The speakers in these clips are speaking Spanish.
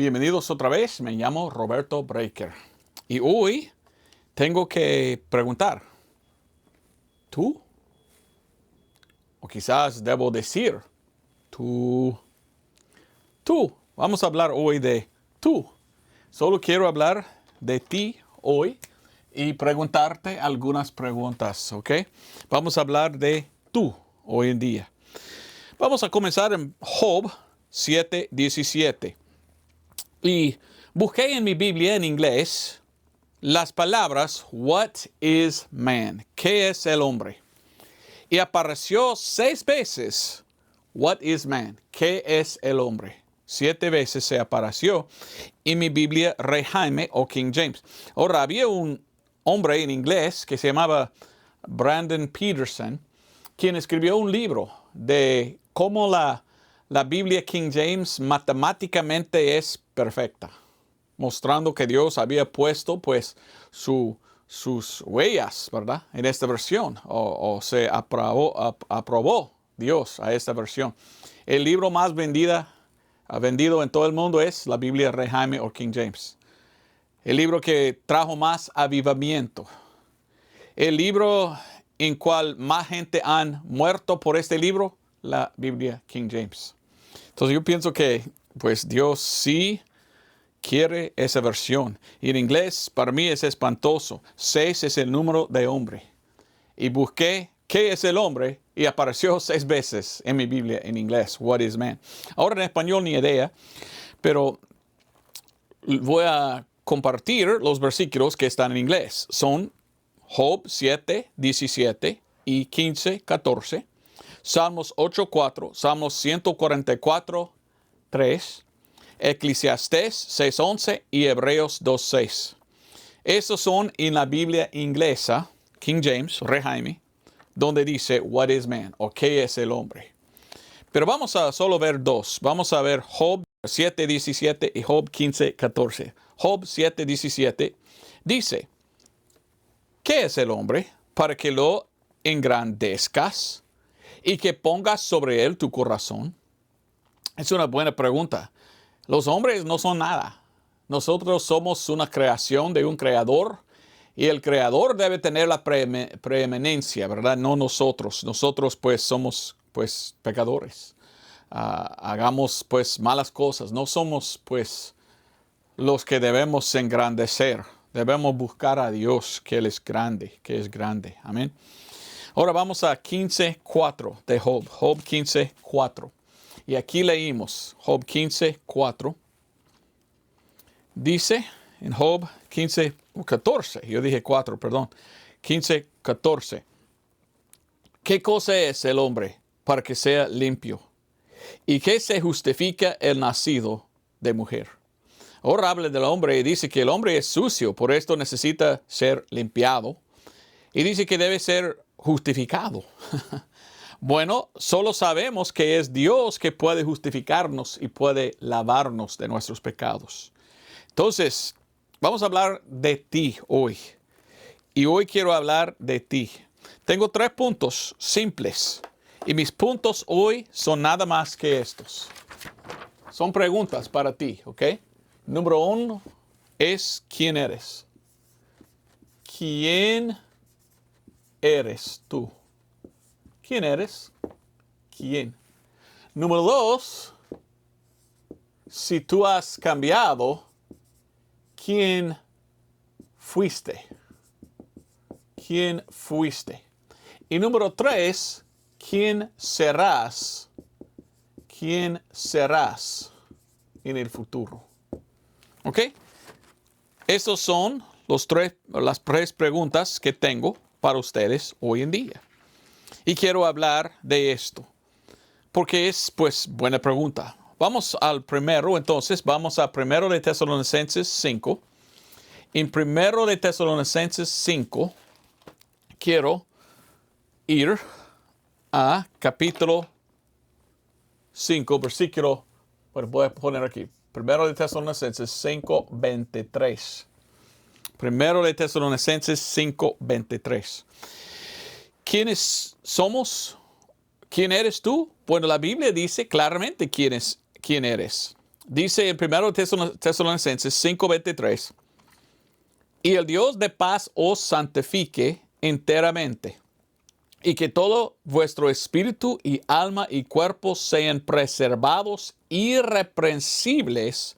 Bienvenidos otra vez, me llamo Roberto Breaker. Y hoy tengo que preguntar, ¿tú? O quizás debo decir, tú. Vamos a hablar hoy de tú. Solo quiero hablar de ti hoy y preguntarte algunas preguntas, ¿ok? Vamos a hablar de tú hoy en día. Vamos a comenzar en Job 7:17. Y busqué en mi Biblia en inglés las palabras What is man? ¿Qué es el hombre? Y apareció 6 veces What is man? ¿Qué es el hombre? 7 veces se apareció en mi Biblia Rey Jaime o King James. Ahora, había un hombre en inglés que se llamaba Brandon Peterson, quien escribió un libro de cómo la Biblia King James matemáticamente es perfecta, mostrando que Dios había puesto pues sus huellas, ¿verdad? En esta versión, o se aprobó Dios a esta versión. El libro más vendido en todo el mundo es la Biblia Rey Jaime o King James. El libro que trajo más avivamiento. El libro en cual más gente han muerto por este libro, la Biblia King James. Entonces yo pienso que pues Dios sí quiere esa versión. Y en inglés para mí es espantoso. 6 es el número de hombre. Y busqué qué es el hombre y apareció 6 veces en mi Biblia en inglés. What is man? Ahora en español ni idea, pero voy a compartir los versículos que están en inglés. Son Job 7:17 y 15:14. Salmos 8:4, Salmos 144:3, Eclesiastés 6:11 y Hebreos 2:6. Esos son en la Biblia inglesa, King James, Rey Jaime, donde dice, what is man? O qué es el hombre. Pero vamos a solo ver 2. Vamos a ver Job 7:17 y Job 15:14. Job 7:17 dice, ¿qué es el hombre para que lo engrandezcas y que pongas sobre él tu corazón? Es una buena pregunta. Los hombres no son nada. Nosotros somos una creación de un creador y el creador debe tener la preeminencia, ¿verdad? No nosotros. Nosotros pues somos pues pecadores. Hagamos pues malas cosas. No somos pues los que debemos engrandecer. Debemos buscar a Dios, que Él es grande, que es grande. Amén. Ahora vamos a 15:4 de Job. Job 15:4. Y aquí leímos Job 15:4. Dice en Job 15:14. Yo dije 4, perdón. 15:14. ¿Qué cosa es el hombre para que sea limpio? ¿Y qué se justifica el nacido de mujer? Ahora habla del hombre y dice que el hombre es sucio, por esto necesita ser limpiado. Y dice que debe ser justificado. Bueno, solo sabemos que es Dios que puede justificarnos y puede lavarnos de nuestros pecados. Entonces, vamos a hablar de ti hoy. Y hoy quiero hablar de ti. Tengo 3 puntos simples. Y mis puntos hoy son nada más que estos. Son preguntas para ti, ¿ok? Número 1 es ¿quién eres? ¿Quién eres tú? ¿Quién eres? ¿Quién? Número 2, si tú has cambiado, ¿quién fuiste? ¿Quién fuiste? Y número 3, ¿quién serás? ¿Quién serás en el futuro? ¿Ok? Esas son las 3 preguntas que tengo para ustedes hoy en día. Y quiero hablar de esto, porque es, pues, buena pregunta. Vamos al primero, entonces, vamos a 1 de Tesalonicenses 5. En 1 de Tesalonicenses 5, quiero ir a capítulo 5, versículo, bueno, voy a poner aquí, 1 de Tesalonicenses 5:23. 1 de Tesalonicenses 5:23. ¿Quiénes somos? ¿Quién eres tú? Bueno, la Biblia dice claramente quién eres. Dice en 1 Tesalonicenses 5:23, y el Dios de paz os santifique enteramente, y que todo vuestro espíritu y alma y cuerpo sean preservados irreprensibles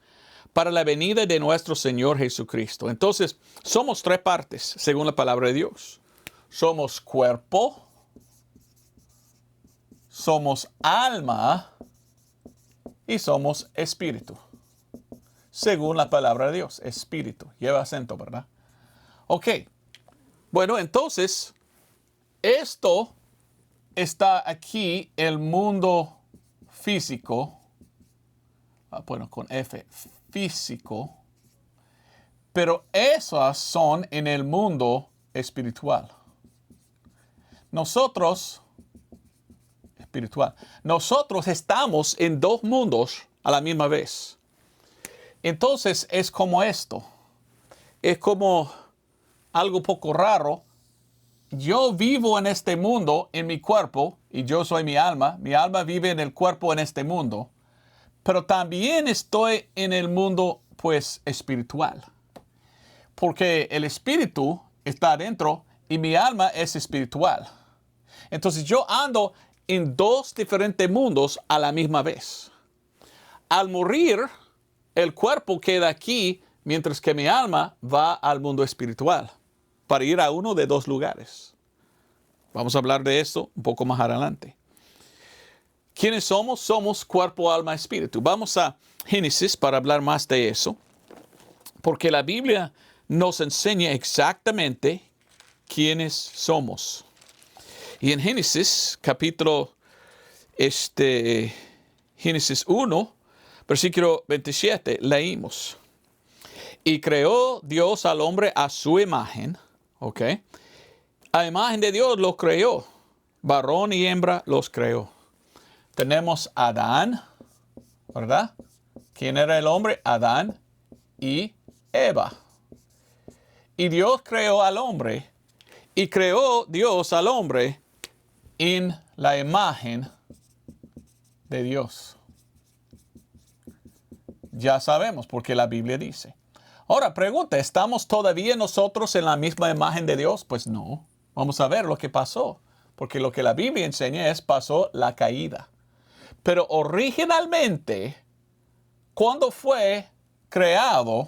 para la venida de nuestro Señor Jesucristo. Entonces, somos tres partes, según la palabra de Dios. Somos cuerpo, somos alma y somos espíritu. Según la palabra de Dios, espíritu. Lleva acento, ¿verdad? Ok. Bueno, entonces, esto está aquí, el mundo físico. Bueno, con F, físico. Pero esas son en el mundo espiritual. Nosotros estamos en dos mundos a la misma vez. Entonces es como esto. Es como algo poco raro. Yo vivo en este mundo, en mi cuerpo, y yo soy mi alma. Mi alma vive en el cuerpo en este mundo. Pero también estoy en el mundo, pues, espiritual. Porque el espíritu está adentro y mi alma es espiritual. Entonces yo ando en dos diferentes mundos a la misma vez. Al morir, el cuerpo queda aquí, mientras que mi alma va al mundo espiritual, para ir a uno de dos lugares. Vamos a hablar de eso un poco más adelante. ¿Quiénes somos? Somos cuerpo, alma, espíritu. Vamos a Génesis para hablar más de eso, porque la Biblia nos enseña exactamente quiénes somos. Y en Génesis, Génesis 1, versículo 27, leímos. Y creó Dios al hombre a su imagen, ¿ok? A imagen de Dios los creó, varón y hembra los creó. Tenemos Adán, ¿verdad? ¿Quién era el hombre? Adán y Eva. Y Dios creó al hombre, y creó Dios al hombre en la imagen de Dios. Ya sabemos porque la Biblia dice. Ahora, pregunta, ¿estamos todavía nosotros en la misma imagen de Dios? Pues no. Vamos a ver lo que pasó. Porque lo que la Biblia enseña es pasó la caída. Pero originalmente, cuando fue creado,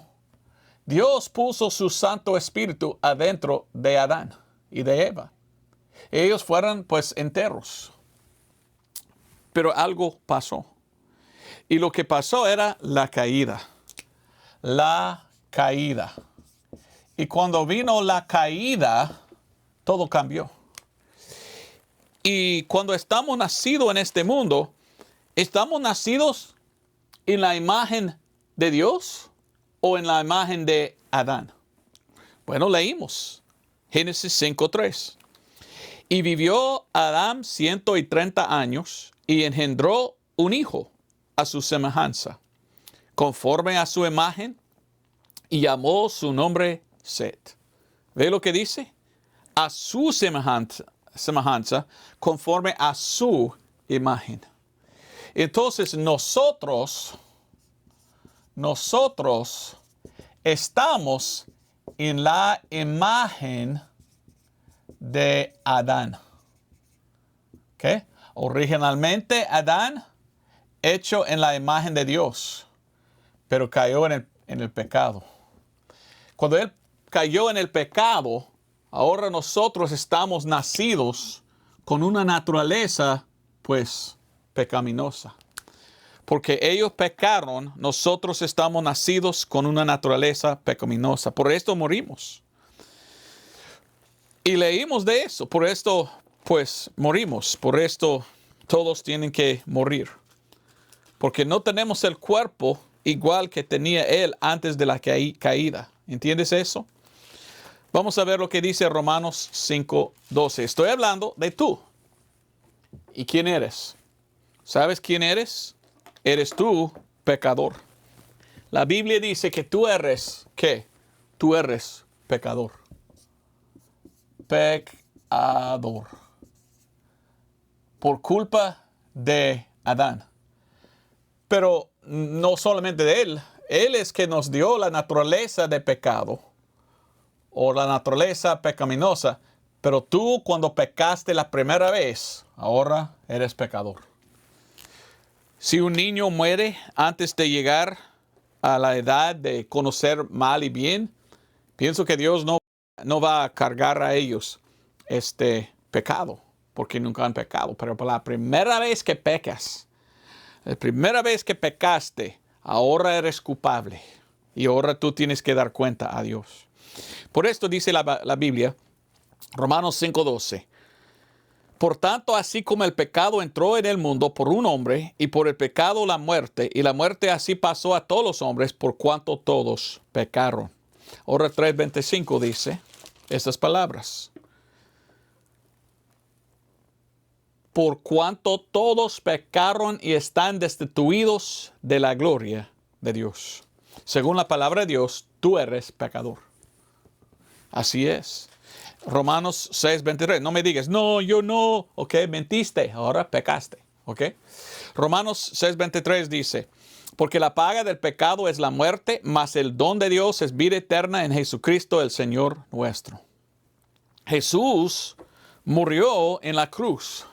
Dios puso su Santo Espíritu adentro de Adán y de Eva. Ellos fueron pues enteros. Pero algo pasó. Y lo que pasó era la caída. La caída. Y cuando vino la caída, todo cambió. Y cuando estamos nacidos en este mundo, ¿estamos nacidos en la imagen de Dios o en la imagen de Adán? Bueno, leímos Génesis 5:3. Y vivió Adán 130 años y engendró un hijo a su semejanza, conforme a su imagen, y llamó su nombre Set. ¿Ve lo que dice? A su semejanza, conforme a su imagen. Entonces nosotros estamos en la imagen de Adán. ¿Okay? Originalmente Adán, hecho en la imagen de Dios, pero cayó en el pecado. Cuando él cayó en el pecado, ahora nosotros estamos nacidos con una naturaleza, pues, pecaminosa. Porque ellos pecaron, nosotros estamos nacidos con una naturaleza pecaminosa. Por esto morimos. Y leímos de eso. Por esto, pues, morimos. Por esto, todos tienen que morir. Porque no tenemos el cuerpo igual que tenía él antes de la caída. ¿Entiendes eso? Vamos a ver lo que dice Romanos 5:12. Estoy hablando de tú. ¿Y quién eres? ¿Sabes quién eres? Eres tú, pecador. La Biblia dice que tú eres, ¿qué? Tú eres pecador. Pecador. Por culpa de Adán. Pero no solamente de Él. Él es que nos dio la naturaleza de pecado o la naturaleza pecaminosa. Pero tú cuando pecaste la primera vez, ahora eres pecador. Si un niño muere antes de llegar a la edad de conocer mal y bien, pienso que Dios no va a cargar a ellos este pecado, porque nunca han pecado. Pero por la primera vez que pecas, la primera vez que pecaste, ahora eres culpable. Y ahora tú tienes que dar cuenta a Dios. Por esto dice la Biblia, Romanos 5:12. Por tanto, así como el pecado entró en el mundo por un hombre, y por el pecado la muerte, y la muerte así pasó a todos los hombres, por cuanto todos pecaron. Ahora 3:25 dice estas palabras. Por cuanto todos pecaron y están destituidos de la gloria de Dios. Según la palabra de Dios, tú eres pecador. Así es. Romanos 6:23. No me digas, no, yo no. Ok, mentiste, ahora pecaste. Ok. Romanos 6:23 dice, porque la paga del pecado es la muerte, mas el don de Dios es vida eterna en Jesucristo el Señor nuestro. Jesús murió en la cruz.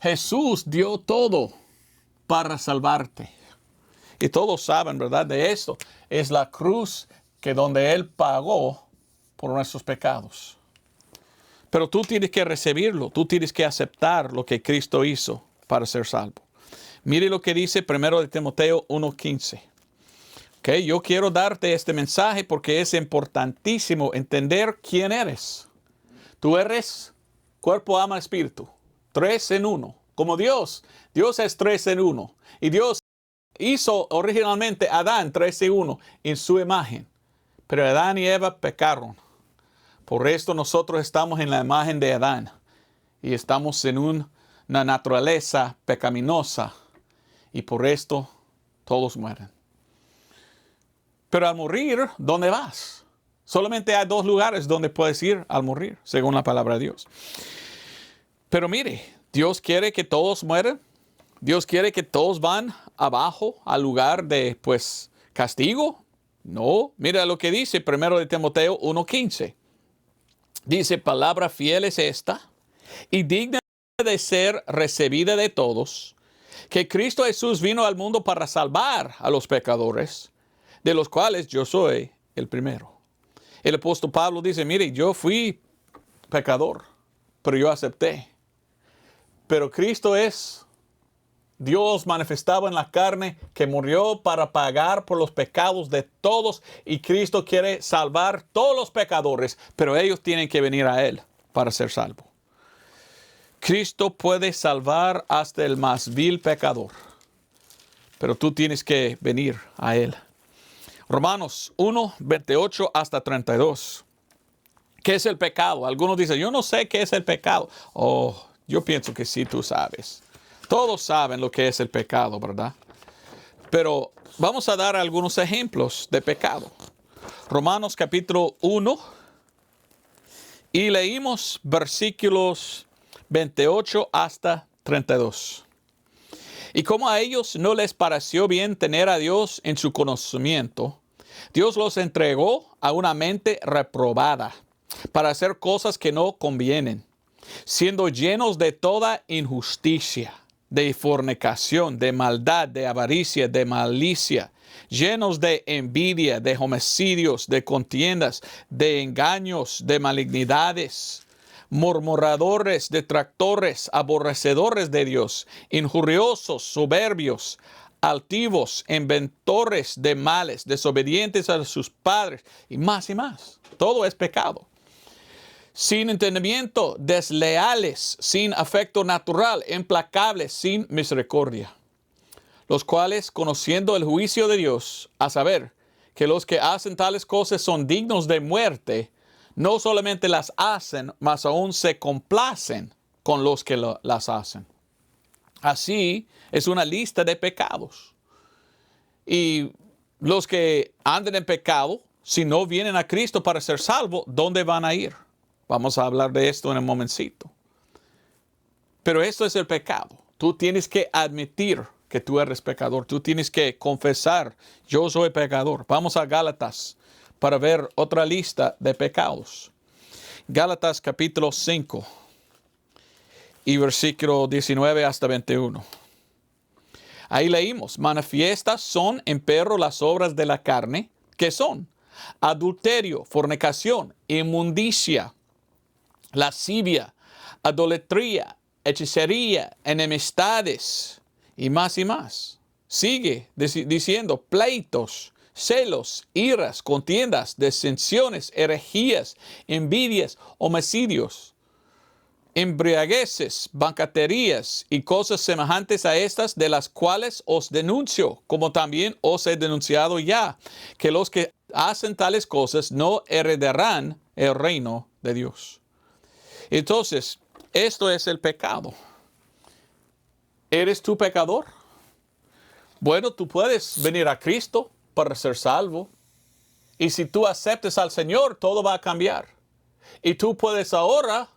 Jesús dio todo para salvarte. Y todos saben, ¿verdad? De esto. Es la cruz que donde Él pagó por nuestros pecados. Pero tú tienes que recibirlo. Tú tienes que aceptar lo que Cristo hizo para ser salvo. Mire lo que dice 1 de Timoteo 1:15. Okay, yo quiero darte este mensaje porque es importantísimo entender quién eres. Tú eres cuerpo, alma, espíritu. 3 en 1. Como Dios. Dios es 3 en 1. Y Dios hizo originalmente a Adán 3 en 1 en su imagen. Pero Adán y Eva pecaron. Por esto nosotros estamos en la imagen de Adán. Y estamos en una naturaleza pecaminosa. Y por esto todos mueren. Pero al morir, ¿dónde vas? Solamente hay 2 lugares donde puedes ir al morir, según la palabra de Dios. Pero mire, Dios quiere que todos mueran. Dios quiere que todos van abajo al lugar de, castigo. No, mira lo que dice 1 de Timoteo 1:15. Dice, palabra fiel es esta y digna de ser recibida de todos, que Cristo Jesús vino al mundo para salvar a los pecadores, de los cuales yo soy el primero. El apóstol Pablo dice, mire, yo fui pecador, pero yo acepté. Pero Cristo es Dios manifestado en la carne que murió para pagar por los pecados de todos y Cristo quiere salvar todos los pecadores, pero ellos tienen que venir a Él para ser salvos. Cristo puede salvar hasta el más vil pecador, pero tú tienes que venir a Él. Romanos 1:28 hasta 32. ¿Qué es el pecado? Algunos dicen, yo no sé qué es el pecado. Oh, yo pienso que sí tú sabes. Todos saben lo que es el pecado, ¿verdad? Pero vamos a dar algunos ejemplos de pecado. Romanos capítulo 1. Y leímos versículos 28 hasta 32. Y como a ellos no les pareció bien tener a Dios en su conocimiento, Dios los entregó a una mente reprobada para hacer cosas que no convienen, siendo llenos de toda injusticia, de fornicación, de maldad, de avaricia, de malicia, llenos de envidia, de homicidios, de contiendas, de engaños, de malignidades, murmuradores, detractores, aborrecedores de Dios, injuriosos, soberbios, altivos, inventores de males, desobedientes a sus padres, y más y más. Todo es pecado. Sin entendimiento, desleales, sin afecto natural, implacables, sin misericordia. Los cuales, conociendo el juicio de Dios, a saber, que los que hacen tales cosas son dignos de muerte, no solamente las hacen, mas aún se complacen con los que las hacen. Así es una lista de pecados. Y los que andan en pecado, si no vienen a Cristo para ser salvos, ¿dónde van a ir? Vamos a hablar de esto en un momentito. Pero esto es el pecado. Tú tienes que admitir que tú eres pecador. Tú tienes que confesar, yo soy pecador. Vamos a Gálatas para ver otra lista de pecados. Gálatas capítulo 5 y versículo 19 hasta 21. Ahí leímos, manifiestas son empero las obras de la carne, que son adulterio, fornicación, inmundicia, lascivia, idolatría, hechicería, enemistades y más y más. Sigue diciendo pleitos, celos, iras, contiendas, disensiones, herejías, envidias, homicidios, embriagueces, banqueterías y cosas semejantes a estas, de las cuales os denuncio, como también os he denunciado ya, que los que hacen tales cosas no heredarán el reino de Dios. Entonces, esto es el pecado. ¿Eres tú pecador? Bueno, tú puedes venir a Cristo para ser salvo. Y si tú aceptas al Señor, todo va a cambiar. Y tú puedes ahora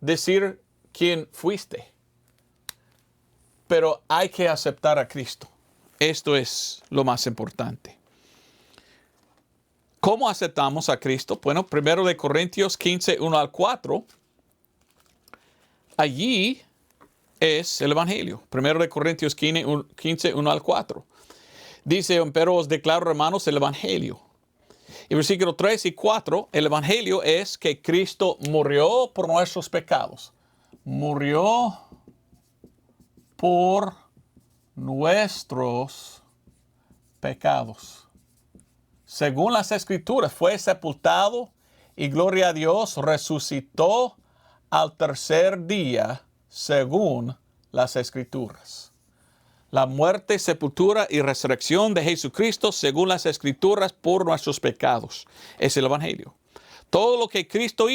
decir quién fuiste. Pero hay que aceptar a Cristo. Esto es lo más importante. ¿Cómo aceptamos a Cristo? Bueno, 1 Corintios 15, 1 al 4. Allí es el Evangelio. 1 Corintios 15, 1 al 4. Dice, pero os declaro, hermanos, el Evangelio. Y versículo 3 y 4, el Evangelio es que Cristo murió por nuestros pecados. Murió por nuestros pecados. Según las Escrituras, fue sepultado y, gloria a Dios, resucitó al tercer día, según las Escrituras. La muerte, sepultura y resurrección de Jesucristo, según las Escrituras, por nuestros pecados. Es el Evangelio. Todo lo que Cristo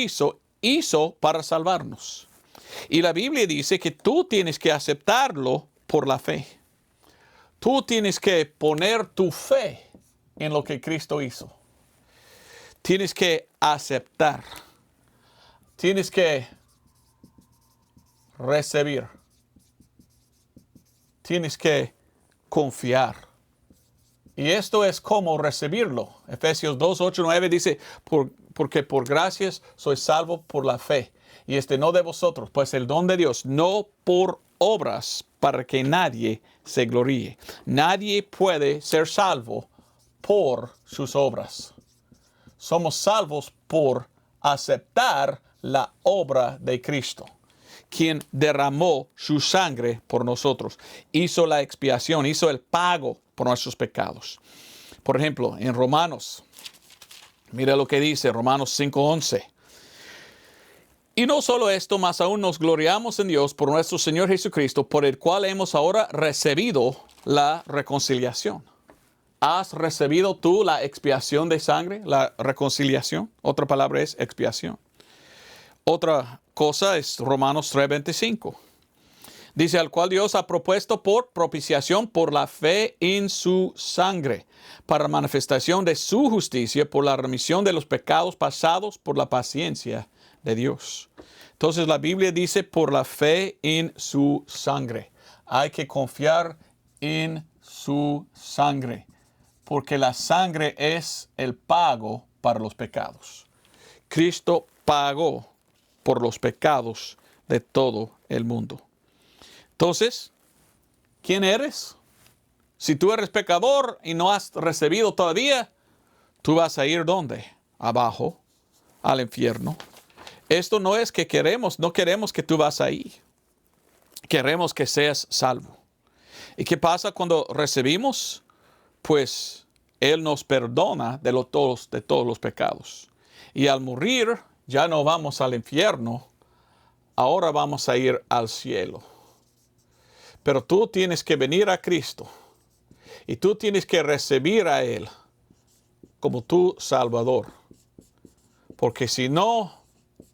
hizo para salvarnos. Y la Biblia dice que tú tienes que aceptarlo por la fe. Tú tienes que poner tu fe en lo que Cristo hizo. Tienes que aceptar. Tienes que recibir. Tienes que confiar. Y esto es como recibirlo. Efesios 2, 8, 9 dice, porque por gracias sois salvo por la fe. Y no de vosotros, pues el don de Dios, no por obras, para que nadie se gloríe. Nadie puede ser salvo por sus obras. Somos salvos por aceptar la obra de Cristo, quien derramó su sangre por nosotros, hizo la expiación, hizo el pago por nuestros pecados. Por ejemplo, en Romanos, mira lo que dice Romanos 5:11. Y no solo esto, mas aún nos gloriamos en Dios por nuestro Señor Jesucristo, por el cual hemos ahora recibido la reconciliación. ¿Has recibido tú la expiación de sangre, la reconciliación? Otra palabra es expiación. Otra cosa es Romanos 3:25. Dice, al cual Dios ha propuesto por propiciación por la fe en su sangre, para manifestación de su justicia, por la remisión de los pecados pasados, por la paciencia de Dios. Entonces la Biblia dice por la fe en su sangre. Hay que confiar en su sangre, porque la sangre es el pago para los pecados. Cristo pagó por los pecados de todo el mundo. Entonces, ¿quién eres? Si tú eres pecador y no has recibido todavía, tú vas a ir ¿dónde? Abajo, al infierno. Esto no es que no queremos que tú vas ahí. Queremos que seas salvo. ¿Y qué pasa cuando recibimos? Pues Él nos perdona de todos los pecados. Y al morir, ya no vamos al infierno, ahora vamos a ir al cielo. Pero tú tienes que venir a Cristo y tú tienes que recibir a Él como tu Salvador. Porque si no,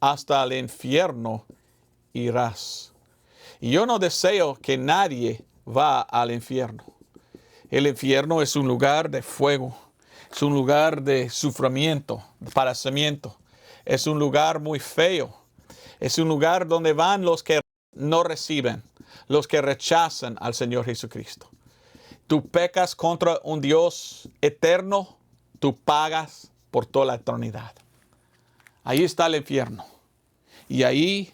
hasta el infierno irás. Y yo no deseo que nadie va al infierno. El infierno es un lugar de fuego, es un lugar de sufrimiento, de padecimiento. Es un lugar muy feo. Es un lugar donde van los que no reciben, los que rechazan al Señor Jesucristo. Tú pecas contra un Dios eterno, tú pagas por toda la eternidad. Ahí está el infierno. Y ahí,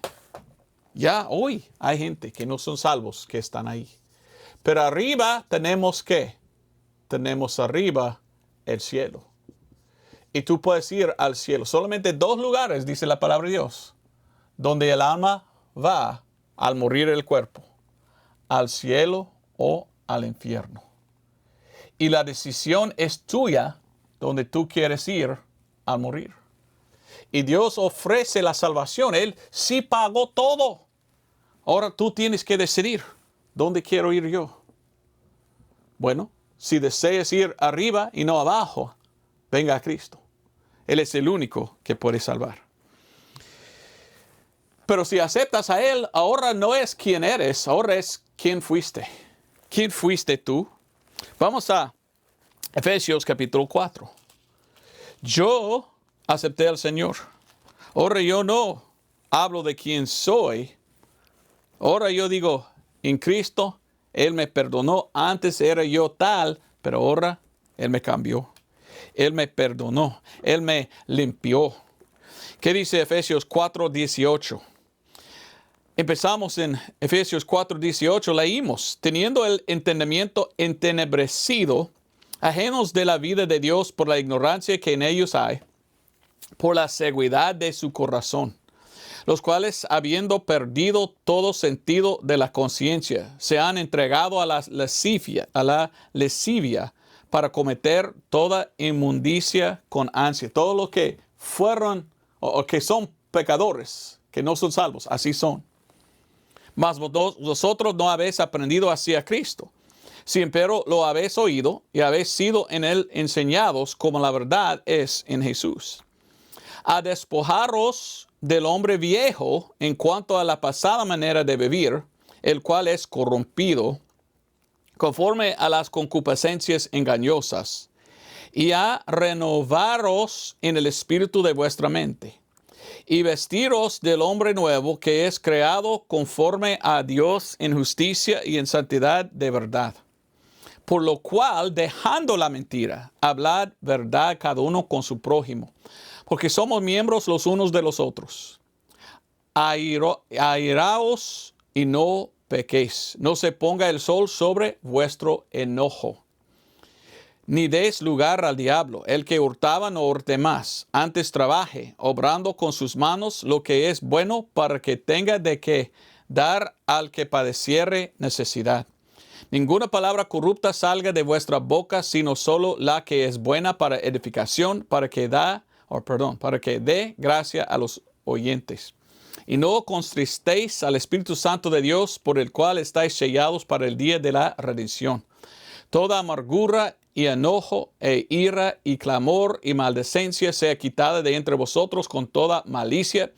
ya hoy hay gente que no son salvos que están ahí. Pero arriba tenemos ¿qué? Tenemos arriba el cielo. Y tú puedes ir al cielo. Solamente 2 lugares, dice la palabra de Dios, donde el alma va al morir el cuerpo. Al cielo o al infierno. Y la decisión es tuya donde tú quieres ir al morir. Y Dios ofrece la salvación. Él sí pagó todo. Ahora tú tienes que decidir, ¿dónde quiero ir yo? Bueno, si deseas ir arriba y no abajo, venga a Cristo. Él es el único que puede salvar. Pero si aceptas a Él, ahora no es quién eres, ahora es quién fuiste. ¿Quién fuiste tú? Vamos a Efesios capítulo 4. Yo acepté al Señor. Ahora yo no hablo de quién soy. Ahora yo digo, en Cristo, Él me perdonó. Antes era yo tal, pero ahora Él me cambió. Él me perdonó. Él me limpió. ¿Qué dice Efesios 4:18? Empezamos en Efesios 4:18, leímos, teniendo el entendimiento entenebrecido, ajenos de la vida de Dios por la ignorancia que en ellos hay, por la ceguedad de su corazón, los cuales, habiendo perdido todo sentido de la conciencia, se han entregado a la lascivia para cometer toda inmundicia con ansia. Todos los que fueron o que son pecadores, que no son salvos, así son. Mas vosotros no habéis aprendido así a Cristo. Si empero lo habéis oído y habéis sido en él enseñados como la verdad es en Jesús. A despojaros del hombre viejo en cuanto a la pasada manera de vivir, el cual es corrompido conforme a las concupiscencias engañosas, y a renovaros en el espíritu de vuestra mente, y vestiros del hombre nuevo que es creado conforme a Dios en justicia y en santidad de verdad. Por lo cual, dejando la mentira, hablad verdad cada uno con su prójimo, porque somos miembros los unos de los otros. Airaos y no pequéis. No se ponga el sol sobre vuestro enojo. Ni deis lugar al diablo. El que hurtaba no hurte más. Antes trabaje, obrando con sus manos lo que es bueno, para que tenga de qué dar al que padeciere necesidad. Ninguna palabra corrupta salga de vuestra boca, sino solo la que es buena para edificación, para que dé gracia a los oyentes. Y no contristéis al Espíritu Santo de Dios, por el cual estáis sellados para el día de la redención. Toda amargura y enojo e ira y clamor y maldicencia sea quitada de entre vosotros con toda malicia.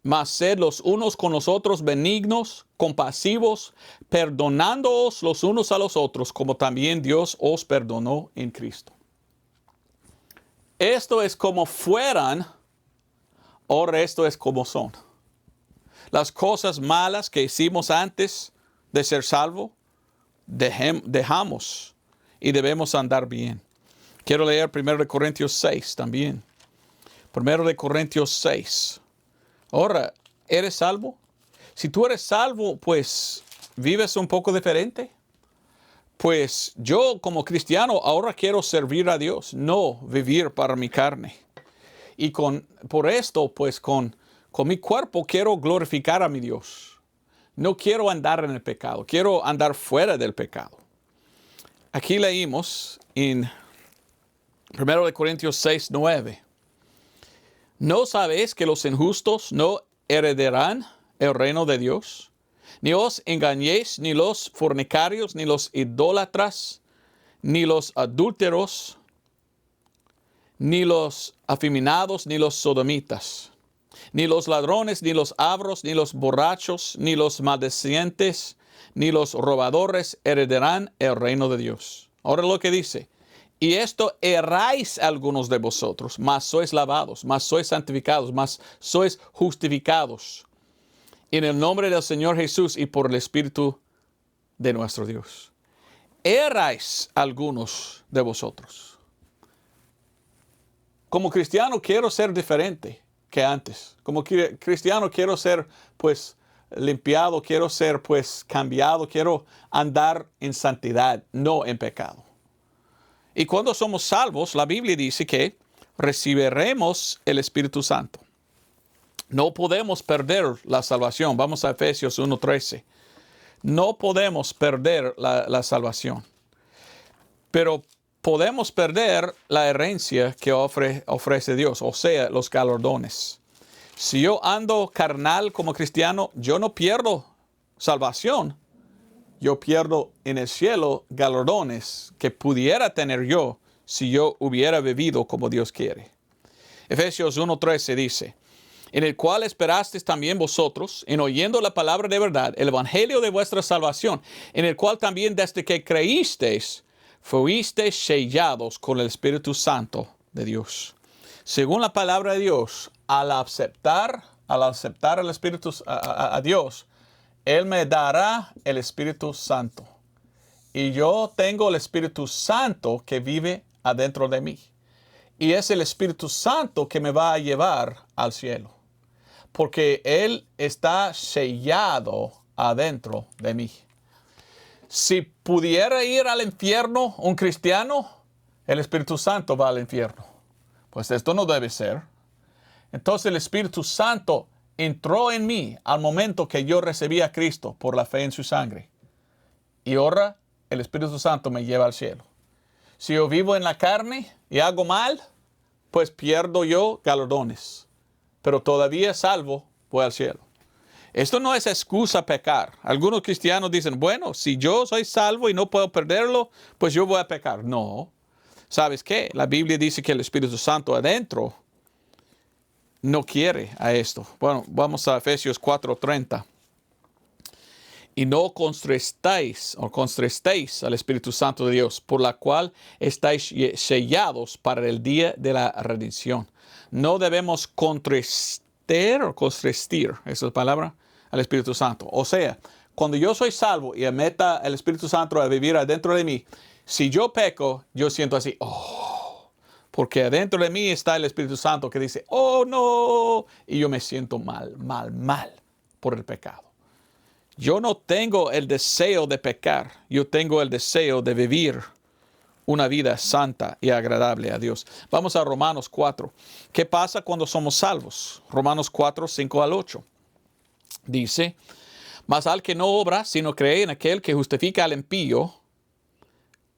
Mas sed los unos con los otros benignos, compasivos, perdonándoos los unos a los otros, como también Dios os perdonó en Cristo. Esto es como fueran, ahora esto es como son. Las cosas malas que hicimos antes de ser salvo, dejamos y debemos andar bien. Quiero leer 1 Corintios 6 también. 1 Corintios 6. Ahora, ¿eres salvo? Si tú eres salvo, pues vives un poco diferente. Pues yo como cristiano ahora quiero servir a Dios, no vivir para mi carne. Y por esto, pues con mi cuerpo quiero glorificar a mi Dios. No quiero andar en el pecado, quiero andar fuera del pecado. Aquí leímos en 1 Corintios 6:9. ¿No sabéis que los injustos no heredarán el reino de Dios? Ni os engañéis, ni los fornicarios, ni los idólatras, ni los adúlteros, ni los afeminados, ni los sodomitas, ni los ladrones, ni los avaros, ni los borrachos, ni los maldicientes, ni los robadores heredarán el reino de Dios. Ahora lo que dice. Y esto erráis algunos de vosotros, mas sois lavados, mas sois santificados, mas sois justificados en el nombre del Señor Jesús y por el Espíritu de nuestro Dios. Erais algunos de vosotros. Como cristiano quiero ser diferente que antes. Como cristiano quiero ser, pues, limpiado, quiero ser, pues, cambiado, quiero andar en santidad, no en pecado. Y cuando somos salvos, la Biblia dice que recibiremos el Espíritu Santo. No podemos perder la salvación. Vamos a Efesios 1:13. No podemos perder la salvación. Pero podemos perder la herencia que ofrece Dios, o sea, los galardones. Si yo ando carnal como cristiano, yo no pierdo salvación. Yo pierdo en el cielo galardones que pudiera tener yo si yo hubiera vivido como Dios quiere. Efesios 1:13 dice, en el cual esperasteis también vosotros, en oyendo la palabra de verdad, el evangelio de vuestra salvación, en el cual también desde que creísteis, fuisteis sellados con el Espíritu Santo de Dios. Según la palabra de Dios, al aceptar el Espíritu a Dios, Él me dará el Espíritu Santo. Y yo tengo el Espíritu Santo que vive adentro de mí. Y es el Espíritu Santo que me va a llevar al cielo. Porque Él está sellado adentro de mí. Si pudiera ir al infierno un cristiano, el Espíritu Santo va al infierno. Pues esto no debe ser. Entonces el Espíritu Santo entró en mí al momento que yo recibí a Cristo por la fe en su sangre. Y ahora el Espíritu Santo me lleva al cielo. Si yo vivo en la carne y hago mal, pues pierdo yo galardones. Pero todavía salvo, voy al cielo. Esto no es excusa a pecar. Algunos cristianos dicen, bueno, si yo soy salvo y no puedo perderlo, pues yo voy a pecar. No. ¿Sabes qué? La Biblia dice que el Espíritu Santo adentro no quiere a esto. Bueno, vamos a Efesios 4:30. Y no contristéis al Espíritu Santo de Dios, por la cual estáis sellados para el día de la redención. No debemos contristar o contristir, esa es la palabra, al Espíritu Santo. O sea, cuando yo soy salvo y meta el Espíritu Santo a vivir adentro de mí, si yo peco, yo siento así, porque adentro de mí está el Espíritu Santo que dice, oh no, y yo me siento mal por el pecado. Yo no tengo el deseo de pecar, yo tengo el deseo de vivir una vida santa y agradable a Dios. Vamos a Romanos 4. ¿Qué pasa cuando somos salvos? Romanos 4, 5 al 8. Dice, mas al que no obra, sino cree en aquel que justifica al impío,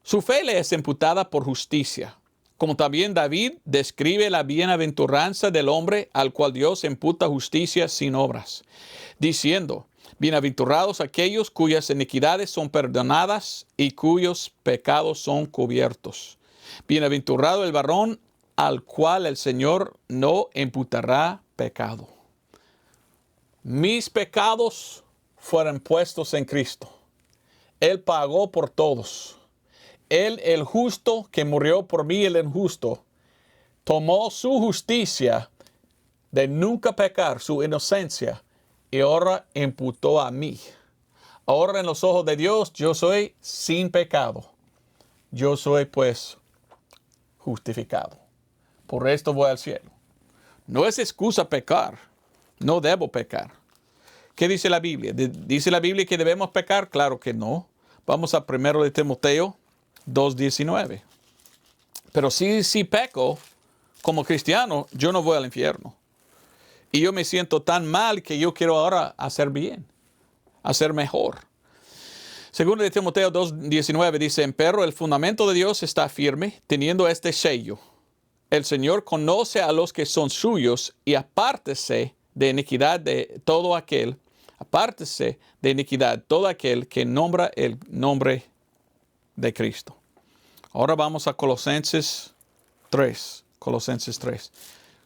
su fe le es imputada por justicia. Como también David describe la bienaventuranza del hombre al cual Dios imputa justicia sin obras, diciendo, bienaventurados aquellos cuyas iniquidades son perdonadas y cuyos pecados son cubiertos. Bienaventurado el varón al cual el Señor no imputará pecado. Mis pecados fueron puestos en Cristo. Él pagó por todos. Él, el justo, que murió por mí, el injusto, tomó su justicia de nunca pecar, su inocencia, y ahora imputó a mí. Ahora en los ojos de Dios yo soy sin pecado. Yo soy pues justificado. Por esto voy al cielo. No es excusa pecar. No debo pecar. ¿Qué dice la Biblia? ¿Dice la Biblia que debemos pecar? Claro que no. Vamos a 1 de Timoteo 2:19. Pero si peco como cristiano, yo no voy al infierno. Y yo me siento tan mal que yo quiero ahora hacer bien, hacer mejor. 2 de Timoteo 2:19 dice, pero el fundamento de Dios está firme, teniendo este sello. El Señor conoce a los que son suyos y apártese de iniquidad todo aquel que nombra el nombre de Cristo. Ahora vamos a Colosenses 3.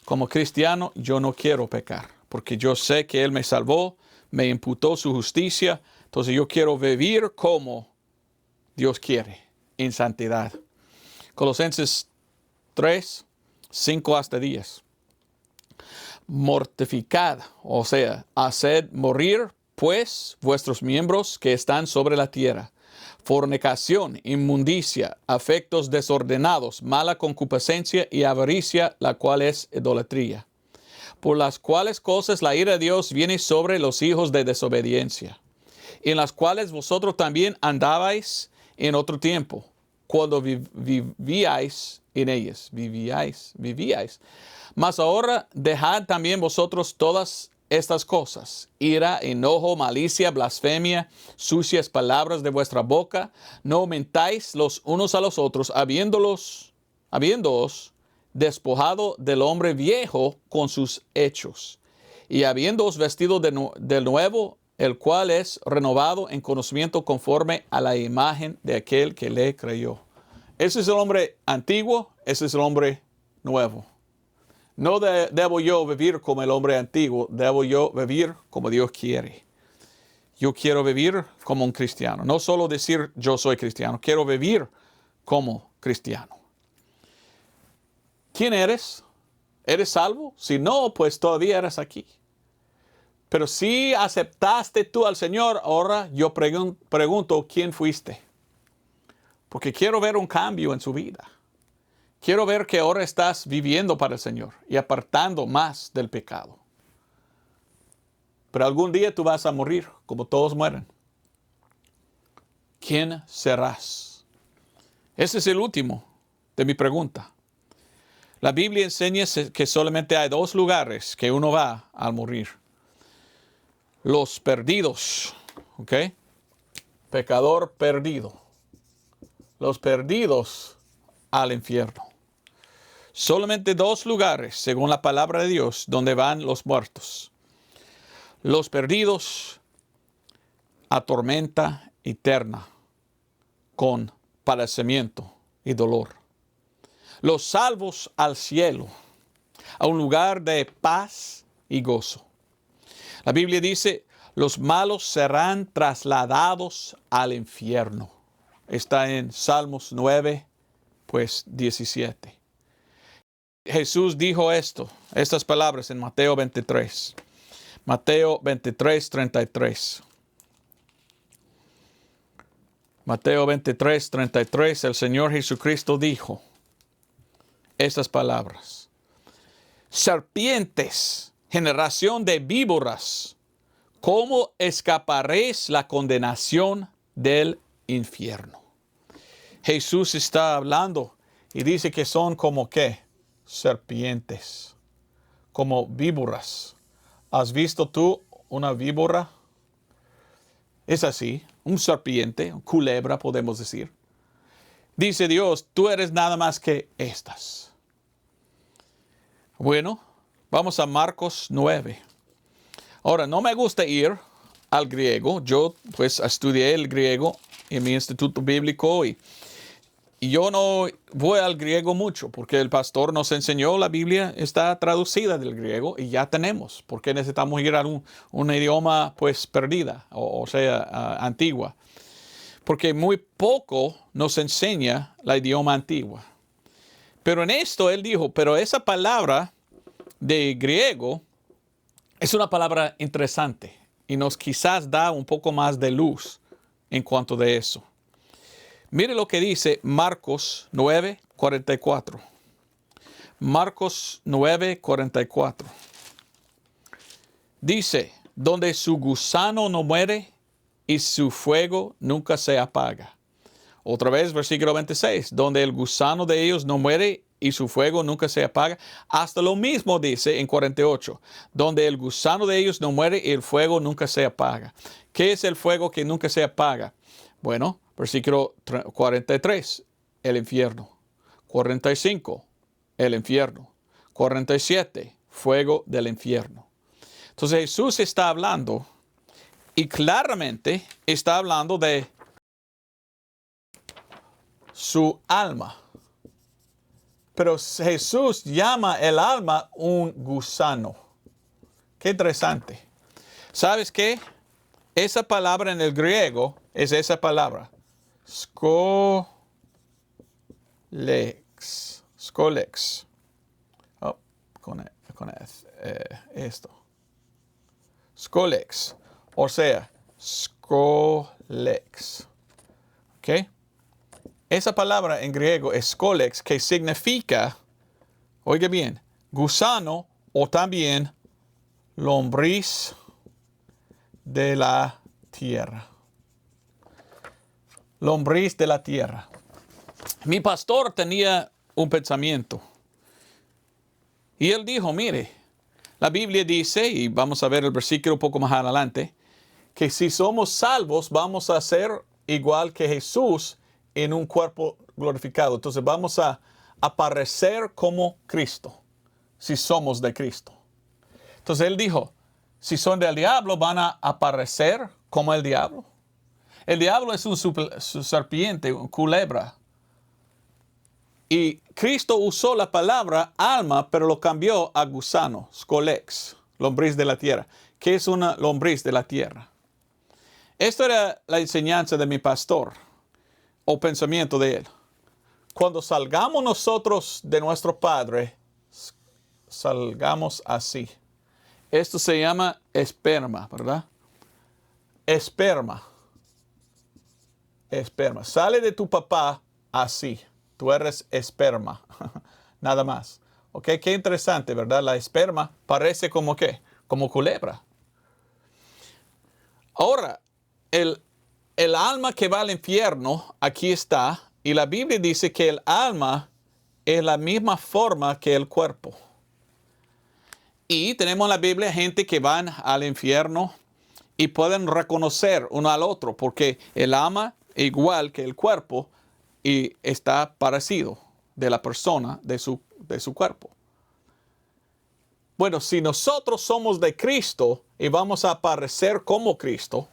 Como cristiano, yo no quiero pecar, porque yo sé que Él me salvó, me imputó su justicia, entonces yo quiero vivir como Dios quiere, en santidad. Colosenses 3, 5 hasta 10. Mortificad, o sea, haced morir, pues, vuestros miembros que están sobre la tierra. Fornicación, inmundicia, afectos desordenados, mala concupiscencia y avaricia, la cual es idolatría. Por las cuales cosas la ira de Dios viene sobre los hijos de desobediencia, en las cuales vosotros también andabais en otro tiempo, cuando vivíais en ellas. Vivíais. Mas ahora dejad también vosotros todas estas cosas: ira, enojo, malicia, blasfemia, sucias palabras de vuestra boca. No mentáis los unos a los otros, habiéndoos despojado del hombre viejo con sus hechos, y habiéndoos vestido de nuevo, el cual es renovado en conocimiento conforme a la imagen de aquel que le creyó. Ese es el hombre antiguo, ese es el hombre nuevo. No debo yo vivir como el hombre antiguo, debo yo vivir como Dios quiere. Yo quiero vivir como un cristiano. No solo decir yo soy cristiano, quiero vivir como cristiano. ¿Quién eres? ¿Eres salvo? Si no, pues todavía eres aquí. Pero si aceptaste tú al Señor, ahora yo pregunto, ¿quién fuiste? Porque quiero ver un cambio en su vida. Quiero ver que ahora estás viviendo para el Señor y apartando más del pecado. Pero algún día tú vas a morir, como todos mueren. ¿Quién serás? Ese es el último de mi pregunta. La Biblia enseña que solamente hay dos lugares que uno va al morir. Los perdidos, ¿ok? Pecador perdido. Los perdidos al infierno. Solamente dos lugares, según la palabra de Dios, donde van los muertos. Los perdidos a tormenta eterna, con padecimiento y dolor. Los salvos al cielo, a un lugar de paz y gozo. La Biblia dice, los malos serán trasladados al infierno. Está en Salmos 9, pues 17. Jesús dijo estas palabras en Mateo 23. Mateo 23, 33. Mateo 23, 33, el Señor Jesucristo dijo estas palabras. Serpientes, generación de víboras, ¿cómo escaparéis la condenación del infierno? Jesús está hablando y dice que son como ¿qué? Serpientes, como víboras. ¿Has visto tú una víbora? Es así, un serpiente, culebra podemos decir. Dice Dios, tú eres nada más que estas. Bueno, vamos a Marcos 9. Ahora, no me gusta ir al griego. Yo pues estudié el griego en mi instituto bíblico y yo no voy al griego mucho porque el pastor nos enseñó la Biblia está traducida del griego y ya tenemos. ¿Por qué necesitamos ir a un idioma pues perdida o sea antigua? Porque muy poco nos enseña la idioma antigua. Pero en esto él dijo, pero esa palabra de griego es una palabra interesante y nos quizás da un poco más de luz en cuanto de eso. Mire lo que dice Marcos 9, 44. Marcos 9, 44. Dice, donde su gusano no muere y su fuego nunca se apaga. Otra vez, versículo 26. Donde el gusano de ellos no muere y su fuego nunca se apaga. Hasta lo mismo dice en 48. Donde el gusano de ellos no muere y el fuego nunca se apaga. ¿Qué es el fuego que nunca se apaga? Bueno, versículo 43, el infierno. 45, el infierno. 47, fuego del infierno. Entonces Jesús está hablando y claramente está hablando de su alma. Pero Jesús llama el alma un gusano. Qué interesante. ¿Sabes qué? Esa palabra en el griego es esa palabra. Skolex. Oh, con con esto. Skolex. O sea, skolex. ¿Ok? Esa palabra en griego es skolex, que significa, oiga bien, gusano o también lombriz de la tierra. Lombriz de la tierra. Mi pastor tenía un pensamiento. Y él dijo, mire, la Biblia dice, y vamos a ver el versículo un poco más adelante, que si somos salvos vamos a ser igual que Jesús en un cuerpo glorificado. Entonces vamos a aparecer como Cristo, si somos de Cristo. Entonces él dijo, si son del diablo van a aparecer como el diablo. El diablo es un serpiente, un culebra. Y Cristo usó la palabra alma, pero lo cambió a gusano, skolex, lombriz de la tierra. ¿Qué es una lombriz de la tierra? Esto era la enseñanza de mi pastor, o pensamiento de él. Cuando salgamos nosotros de nuestro Padre, salgamos así. Esto se llama esperma, ¿verdad? Esperma. Esperma. Sale de tu papá así. Tú eres esperma. Nada más. ¿Ok? Qué interesante, ¿verdad? La esperma parece como ¿qué? Como culebra. Ahora, el alma que va al infierno, aquí está. Y la Biblia dice que el alma es la misma forma que el cuerpo. Y tenemos en la Biblia gente que van al infierno y pueden reconocer uno al otro, porque el alma es igual que el cuerpo y está parecido de la persona, de su cuerpo. Bueno, si nosotros somos de Cristo y vamos a aparecer como Cristo,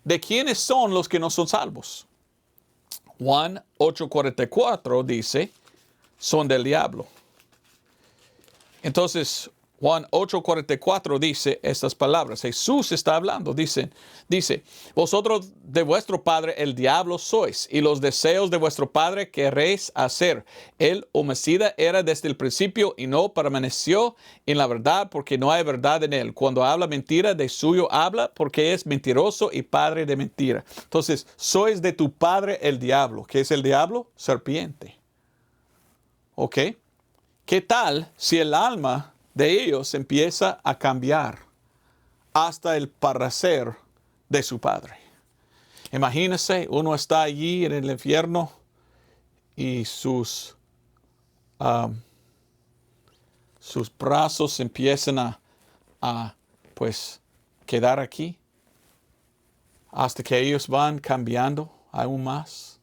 ¿de quiénes son los que no son salvos? Juan 8:44 dice, son del diablo. Entonces, Juan 8:44 dice estas palabras. Jesús está hablando. Dice, vosotros de vuestro padre el diablo sois, y los deseos de vuestro padre queréis hacer. El homicida era desde el principio y no permaneció en la verdad, porque no hay verdad en él. Cuando habla mentira, de suyo habla, porque es mentiroso y padre de mentira. Entonces, sois de tu padre el diablo. ¿Qué es el diablo? Serpiente. ¿Ok? ¿Qué tal si el alma de ellos empieza a cambiar hasta el parecer de su padre? Imagínese, uno está allí en el infierno y sus brazos empiezan a pues quedar aquí hasta que ellos van cambiando aún más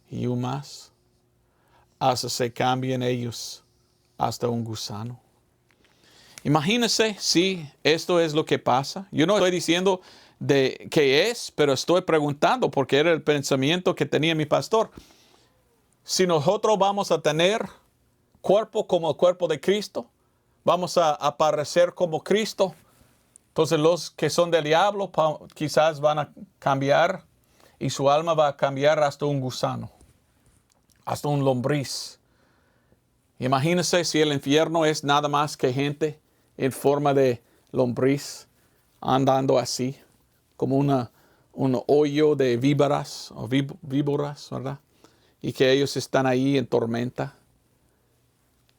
y aún más hasta se cambian ellos hasta un gusano. Imagínense si esto es lo que pasa. Yo no estoy diciendo de qué es, pero estoy preguntando porque era el pensamiento que tenía mi pastor. Si nosotros vamos a tener cuerpo como el cuerpo de Cristo, vamos a aparecer como Cristo, entonces los que son del diablo quizás van a cambiar y su alma va a cambiar hasta un gusano, hasta un lombriz. Imagínense si el infierno es nada más que gente en forma de lombriz andando así, como un hoyo de víboras, ¿verdad? Y que ellos están ahí en tormenta,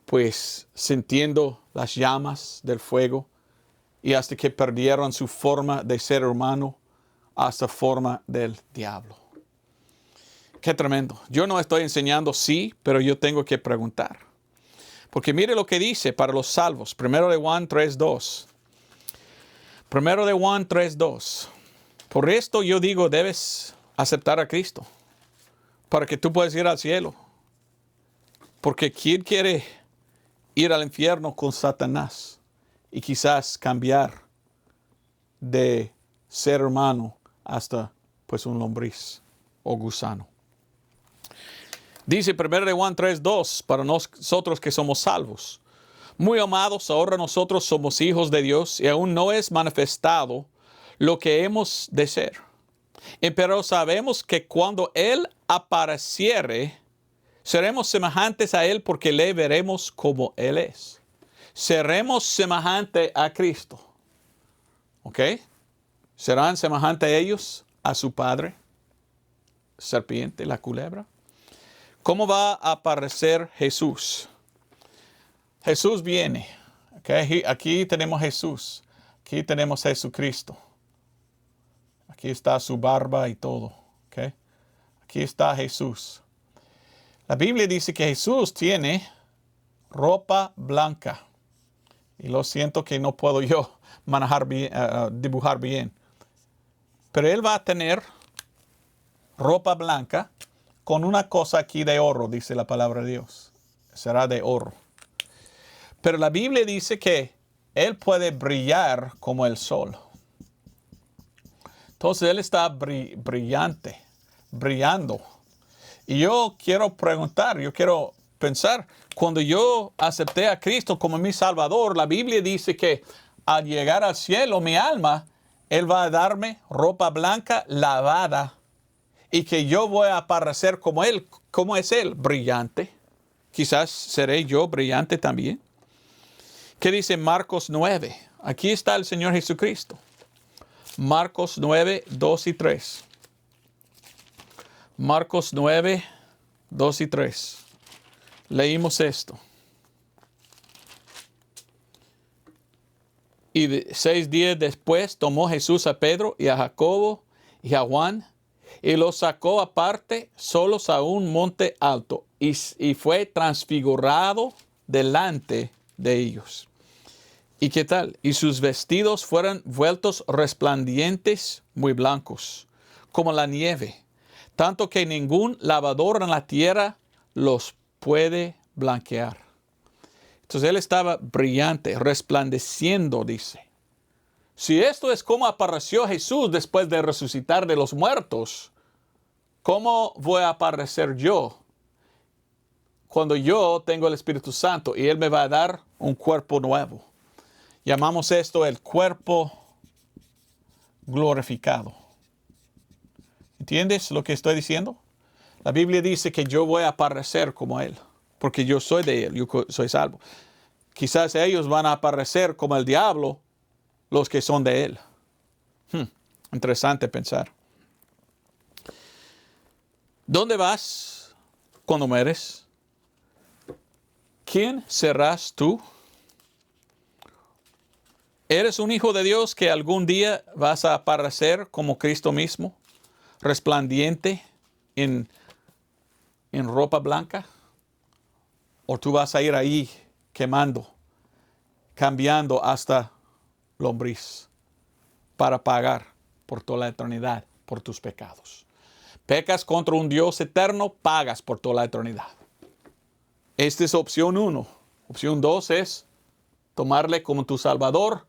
pues sintiendo las llamas del fuego y hasta que perdieron su forma de ser humano hasta forma del diablo. Qué tremendo. Yo no estoy enseñando sí, pero yo tengo que preguntar. Porque mire lo que dice para los salvos. 1 de Juan 3:2. 1 de Juan 3:2. Por esto yo digo, debes aceptar a Cristo para que tú puedas ir al cielo. Porque ¿quién quiere ir al infierno con Satanás y quizás cambiar de ser humano hasta pues un lombriz o gusano? Dice 1 de Juan 3:2 para nosotros que somos salvos. Muy amados, ahora nosotros somos hijos de Dios y aún no es manifestado lo que hemos de ser. Pero sabemos que cuando Él apareciere, seremos semejantes a Él porque le veremos como Él es. seremos semejantes a Cristo. ¿Ok? ¿Serán semejantes ellos a su padre? Serpiente, la culebra. ¿Cómo va a aparecer Jesús? Jesús viene. ¿Okay? Aquí tenemos Jesús. Aquí tenemos Jesucristo. Aquí está su barba y todo. ¿Okay? Aquí está Jesús. La Biblia dice que Jesús tiene ropa blanca. Y lo siento que no puedo yo manejar bien, dibujar bien. Pero él va a tener ropa blanca con una cosa aquí de oro, dice la palabra de Dios. Será de oro. Pero la Biblia dice que él puede brillar como el sol. Entonces él está brillante, brillando. Y yo quiero preguntar, yo quiero pensar, cuando yo acepté a Cristo como mi Salvador, la Biblia dice que al llegar al cielo, mi alma, Él va a darme ropa blanca lavada y que yo voy a aparecer como Él. ¿Cómo es Él? Brillante. Quizás seré yo brillante también. ¿Qué dice Marcos 9? Aquí está el Señor Jesucristo. Marcos 9, 2 y 3. Marcos 9, 2 y 3. Leímos esto. Y 6 días después tomó Jesús a Pedro y a Jacobo y a Juan y los sacó aparte solos a un monte alto y fue transfigurado delante de ellos. ¿Y qué tal? Y sus vestidos fueron vueltos resplandientes, muy blancos, como la nieve, tanto que ningún lavador en la tierra los puede blanquear. Entonces él estaba brillante, resplandeciendo, dice. Si esto es como apareció Jesús después de resucitar de los muertos, ¿cómo voy a aparecer yo cuando yo tengo el Espíritu Santo y Él me va a dar un cuerpo nuevo? Llamamos esto el cuerpo glorificado. ¿Entiendes lo que estoy diciendo? La Biblia dice que yo voy a aparecer como Él, porque yo soy de Él, yo soy salvo. Quizás ellos van a aparecer como el diablo, los que son de Él. Interesante pensar. ¿Dónde vas cuando mueres? ¿Quién serás tú? ¿Eres un hijo de Dios que algún día vas a aparecer como Cristo mismo, resplandiente en ropa blanca? ¿O tú vas a ir ahí quemando, cambiando hasta lombriz para pagar por toda la eternidad por tus pecados? Pecas contra un Dios eterno, pagas por toda la eternidad. Esta es opción 1. Opción 2 es tomarle como tu Salvador,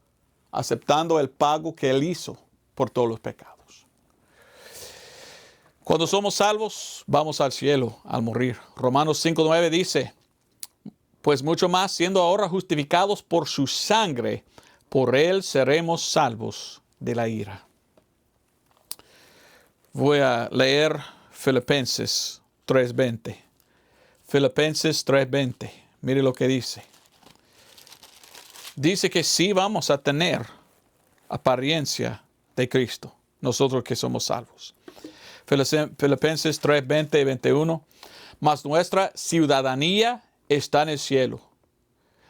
aceptando el pago que Él hizo por todos los pecados. Cuando somos salvos, vamos al cielo al morir. Romanos 5:9 dice, pues mucho más, siendo ahora justificados por su sangre, por Él seremos salvos de la ira. Voy a leer Filipenses 3:20. Filipenses 3:20. Mire lo que dice. Dice que sí vamos a tener apariencia de Cristo, nosotros que somos salvos. Filipenses 3:20 y 21. Mas nuestra ciudadanía está en el cielo,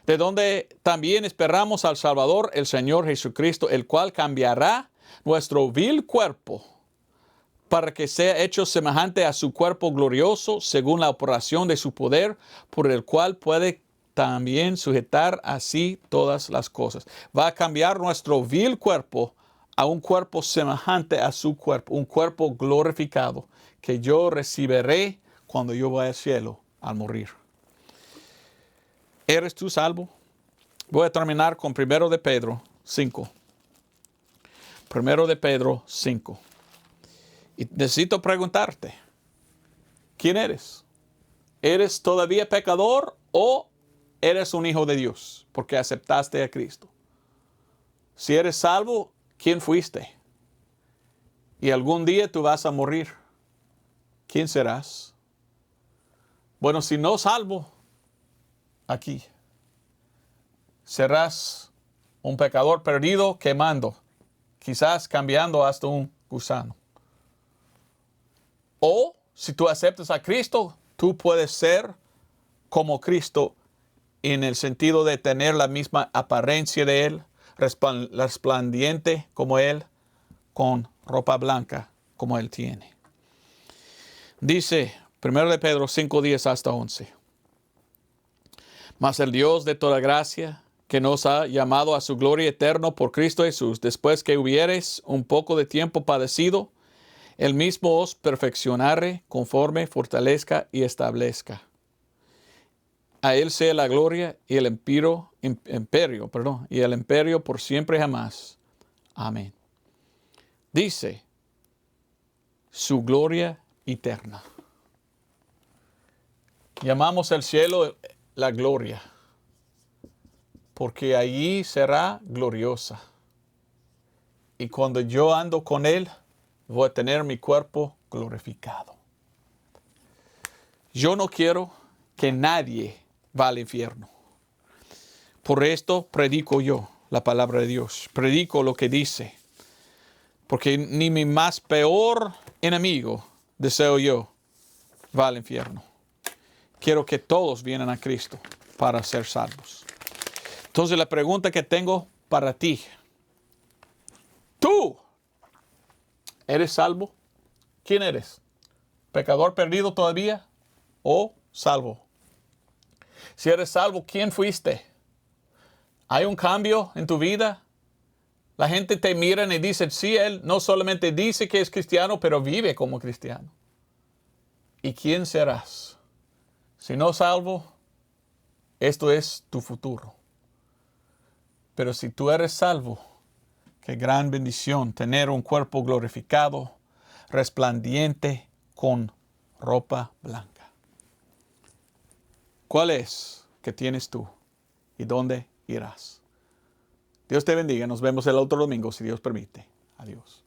de donde también esperamos al Salvador, el Señor Jesucristo, el cual cambiará nuestro vil cuerpo para que sea hecho semejante a su cuerpo glorioso, según la operación de su poder, por el cual puede también sujetar así todas las cosas. Va a cambiar nuestro vil cuerpo a un cuerpo semejante a su cuerpo, un cuerpo glorificado, que yo recibiré cuando yo vaya al cielo al morir. ¿Eres tú salvo? Voy a terminar con 1 de Pedro 5. 1 de Pedro 5. Y necesito preguntarte, ¿quién eres? ¿Eres todavía pecador o eres un hijo de Dios porque aceptaste a Cristo? Si eres salvo, ¿quién fuiste? Y algún día tú vas a morir. ¿Quién serás? Bueno, si no salvo, aquí. serás un pecador perdido quemando, quizás cambiando hasta un gusano. O si tú aceptas a Cristo, tú puedes ser como Cristo en el sentido de tener la misma apariencia de Él, resplandiente como Él, con ropa blanca como Él tiene. Dice 1 de Pedro 5:10 hasta 11. Mas el Dios de toda gracia, que nos ha llamado a su gloria eterna por Cristo Jesús, después que hubiereis un poco de tiempo padecido, Él mismo os perfeccionare, conforme, fortalezca y establezca. A Él sea la gloria y el imperio por siempre jamás. Amén. Dice, su gloria eterna. Llamamos el cielo la gloria, porque allí será gloriosa. Y cuando yo ando con Él, voy a tener mi cuerpo glorificado. Yo no quiero que nadie vaya al infierno. Por esto predico yo la palabra de Dios. Predico lo que dice. Porque ni mi más peor enemigo deseo yo va al infierno. Quiero que todos vienen a Cristo para ser salvos. Entonces la pregunta que tengo para ti. ¿Tú eres salvo? ¿Quién eres? ¿Pecador perdido todavía o salvo? Si eres salvo, ¿quién fuiste? ¿Hay un cambio en tu vida? La gente te mira y dice, sí, él no solamente dice que es cristiano, pero vive como cristiano. ¿Y quién serás? Si no salvo, esto es tu futuro. Pero si tú eres salvo, qué gran bendición tener un cuerpo glorificado, resplandiente, con ropa blanca. ¿Cuál es que tienes tú y dónde irás? Dios te bendiga. Nos vemos el otro domingo, si Dios permite. Adiós.